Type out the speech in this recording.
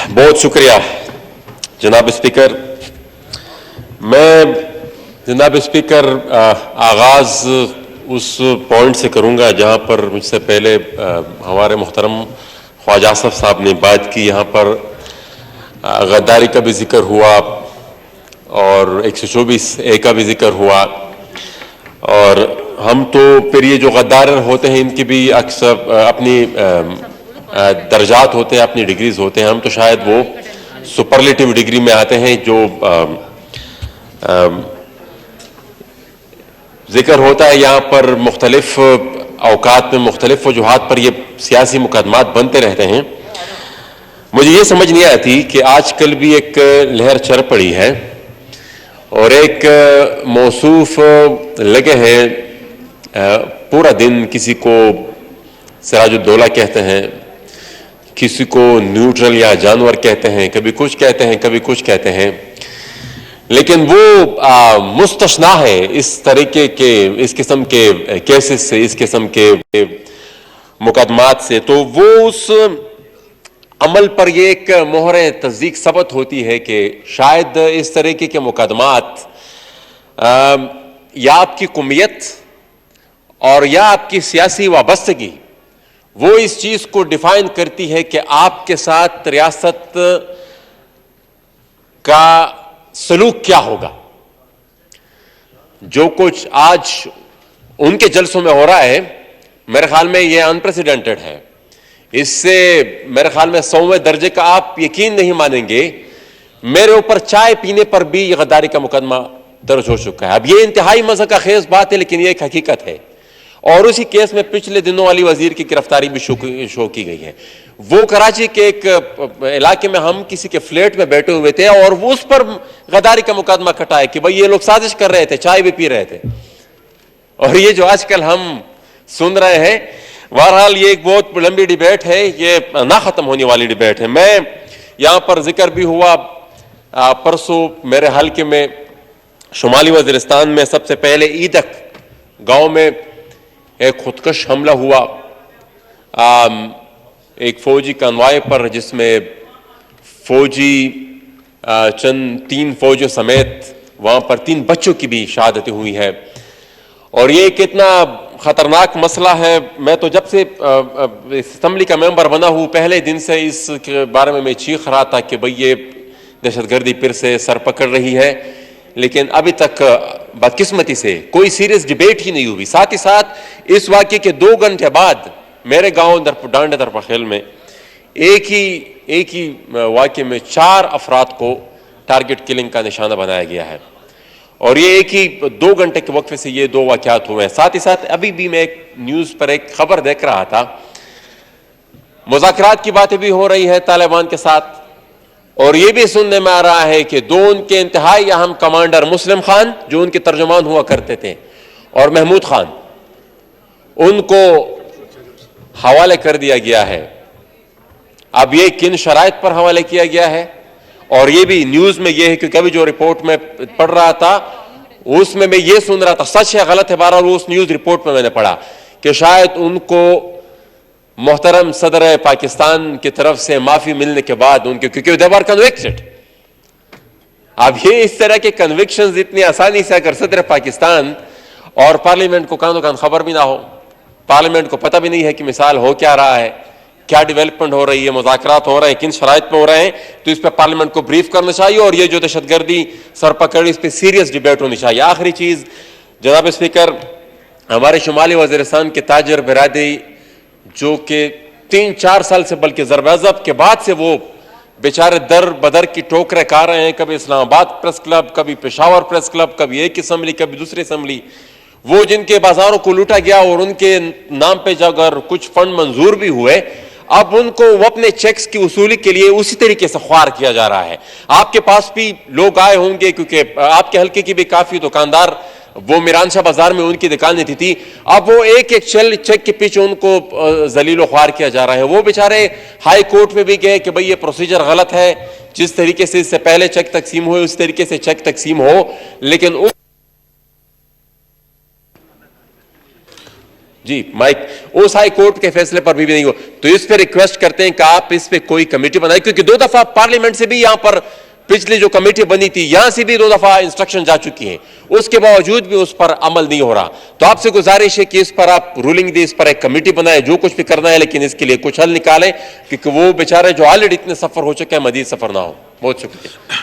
बहुत शुक्रिया जनाब स्पीकर। मैं जनाब स्पीकर आगाज़ उस पॉइंट से करूंगा जहां पर मुझसे पहले हमारे मोहतरम ख्वाजा आसफ साहब ने बात की। यहाँ पर गद्दारी का भी जिक्र हुआ और 124A का भी जिक्र हुआ, और हम तो फिर ये जो गद्दार होते हैं इनकी भी अक्सर अपनी दर्जात होते हैं, अपनी डिग्रीज होते हैं। हम तो शायद वो सुपरलेटिव डिग्री में आते हैं। जो जिक्र होता है यहाँ पर मुख्तलिफ औकात में मुख्तलिफ वजूहात पर ये सियासी मुकदमात बनते रहते हैं। मुझे ये समझ नहीं आती कि आजकल भी एक लहर चल पड़ी है और एक मौसूफ लगे हैं पूरा दिन, किसी को सिराजुद्दौला कहते हैं, किसी को न्यूट्रल या जानवर कहते हैं, कभी कुछ कहते हैं कभी कुछ कहते हैं, लेकिन वो मुस्तस्ना है इस तरीके के, इस किस्म के केसेस से, इस किस्म के मुकदमात से। तो वो उस अमल पर ये एक मोहर तस्दीक सबत होती है कि शायद इस तरीके के मुकदमात या आपकी कौमियत और या आपकी सियासी वाबस्तगी वो इस चीज को डिफाइन करती है कि आपके साथ रियासत का सलूक क्या होगा। जो कुछ आज उनके जलसों में हो रहा है मेरे ख्याल में ये अनप्रेसिडेंटेड है। इससे मेरे ख्याल में 100वें दर्जे का आप यकीन नहीं मानेंगे, मेरे ऊपर चाय पीने पर भी ये गद्दारी का मुकदमा दर्ज हो चुका है। अब ये इंतहाई मज़ा का खेज बात है, लेकिन ये एक हकीकत है। और उसी केस में पिछले दिनों वाली वजीर की गिरफ्तारी भी शो की गई है। वो कराची के एक इलाके में हम किसी के फ्लैट में बैठे हुए थे और वो उस पर गद्दारी का मुकदमा कटा है कि भाई ये लोग साजिश कर रहे थे, चाय भी पी रहे थे। और ये जो आजकल हम सुन रहे हैं, बहरहाल ये एक बहुत लंबी डिबेट है, ये ना खत्म होने वाली डिबेट है। मैं यहाँ पर जिक्र भी हुआ परसों मेरे हल्के में शुमाली वज़ीरिस्तान में सबसे पहले ईदक गांव में एक खुदकश हमला हुआ एक फौजी कन्वाय पर, जिसमें फौजी चंद 3 फौजियों समेत वहां पर 3 बच्चों की भी शहादत हुई है। और ये कितना खतरनाक मसला है। मैं तो जब से असेंबली का मेंबर बना हूँ पहले दिन से इस बारे में मैं चीख रहा था कि भाई ये दहशतगर्दी फिर से सर पकड़ रही है, लेकिन अभी तक बदकिस्मती से कोई सीरियस डिबेट ही नहीं हुई। साथ ही साथ इस वाक़े के 2 घंटे बाद मेरे गांव डांडे दरपखेल में एक ही वाक़े में 4 अफराद को टारगेट किलिंग का निशाना बनाया गया है। और ये एक ही 2 घंटे के वक्फे से ये 2 वाक़यात हुए हैं। साथ ही साथ अभी भी मैं एक न्यूज़ पर एक खबर देख रहा था, मुज़ाकरात की बातें भी हो रही है तालिबान के साथ, और ये भी सुनने में आ रहा है कि 2 उनके इंतहाई अहम कमांडर मुस्लिम खान जो उनके तर्जुमान हुआ करते थे और महमूद खान, उनको हवाले कर दिया गया है। अब ये किन शराइत पर हवाले किया गया है, और ये भी न्यूज में ये है, क्योंकि अभी जो रिपोर्ट में पढ़ रहा था उसमें मैं ये सुन रहा था, सच है गलत है, बहरहाल उस न्यूज रिपोर्ट में मैंने पढ़ा कि शायद उनको मोहतरम सदर पाकिस्तान की तरफ से माफी मिलने के बाद उनके, क्योंकि दे वर कन्विक्टेड। अब ये इस तरह के कन्विक्शंस इतनी आसानी से अगर सदर पाकिस्तान और पार्लियामेंट को कानो कान खबर भी ना हो, पार्लियामेंट को पता भी नहीं है कि मिसाल हो क्या रहा है, क्या डेवलपमेंट हो रही है, मुज़ाकरात हो रहे हैं, किन शराइत में हो रहे हैं, तो इस पर पार्लियामेंट को ब्रीफ करना चाहिए। और ये जो दहशतगर्दी सर पकड़, इस पर सीरियस डिबेट होनी चाहिए। आखिरी चीज जनाब स्पीकर, हमारे शुमाली वज़ीरिस्तान के ताजर बिरादरी जो कि 3-4 साल से, बल्कि ज़रब के बाद से वो बेचारे दर बदर की टोकरे खा रहे हैं, कभी इस्लामाबाद प्रेस क्लब, कभी पेशावर प्रेस क्लब, कभी एक असम्बली, कभी दूसरी असम्बली, वो जिनके बाजारों को लूटा गया और उनके नाम पे अगर कुछ फंड मंजूर भी हुए, अब उनको वो अपने चेक्स की वसूली के लिए उसी तरीके से ख्वार किया जा रहा है। आपके पास भी लोग आए होंगे, क्योंकि आपके हल्के की भी काफी दुकानदार, वो मीरानशाह बाजार में उनकी दुकानें थी, अब वो एक चेक के पीछे उनको जलीलो ख्वार किया जा रहा है। वो बेचारे हाई कोर्ट में भी गए कि भाई ये प्रोसीजर गलत है, जिस तरीके से इससे पहले चेक तकसीम हुए उस तरीके से चेक तकसीम हो, लेकिन جی مائک اس ہائی کورٹ کے فیصلے پر بھی نہیں ہو تو اس پہ ریکویسٹ کرتے ہیں کہ آپ اس پہ کوئی کمیٹی بنائیں، کیونکہ 2 دفعہ پارلیمنٹ سے بھی یہاں پر پچھلی جو کمیٹی بنی تھی یہاں سے بھی 2 دفعہ انسٹرکشن جا چکی ہیں، اس کے باوجود بھی اس پر عمل نہیں ہو رہا. تو آپ سے گزارش ہے کہ اس پر آپ رولنگ دیں، اس پر ایک کمیٹی بنائیں، جو کچھ بھی کرنا ہے، لیکن اس کے لیے کچھ حل نکالیں، کیونکہ وہ بیچارے جو آلریڈی اتنے سفر ہو چکے ہیں مزید سفر نہ ہو. بہت شکریہ.